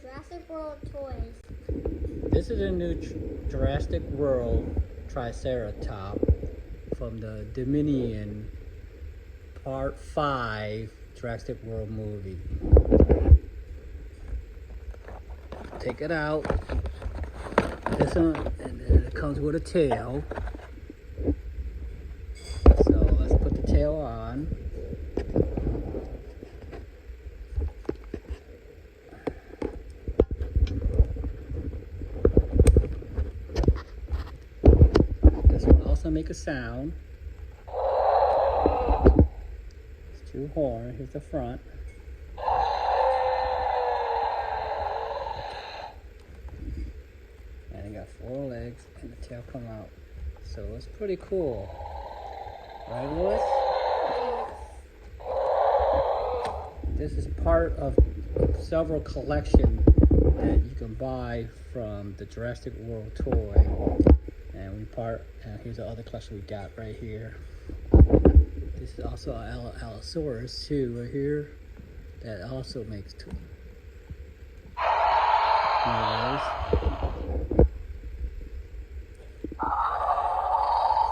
Jurassic World toys. This is a new Jurassic World Triceratops from the Dominion Part 5 Jurassic World movie. Take it out. This one, and then it comes with a tail. So let's put the tail on. This will also make a sound. It's two horns. Here's the front. And it got 4 legs and the tail come out. So it's pretty cool. Right, Louis? This is part of several collections that you can buy from the Jurassic World toy. And here's the other collection we got right here. This is also an Allosaurus too, right here. That also makes noise.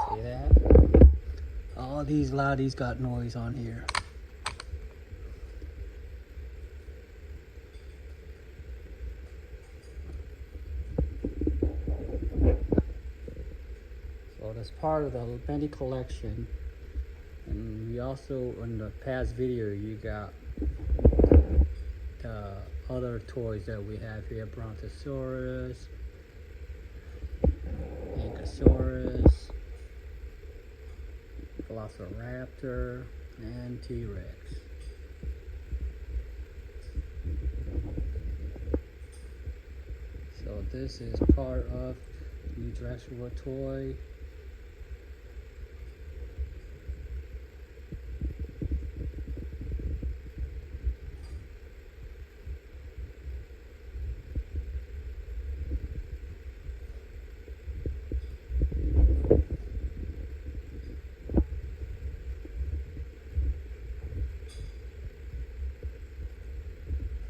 See that? All these loudies got noise on here. So that's part of the many collection. And we also, in the past video, you got the other toys that we have here: Brontosaurus, Ankylosaurus, Velociraptor, and T-Rex. So this is part of the new Jurassic World toy.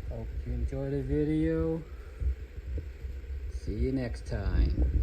Hope you enjoyed the video. See you next time.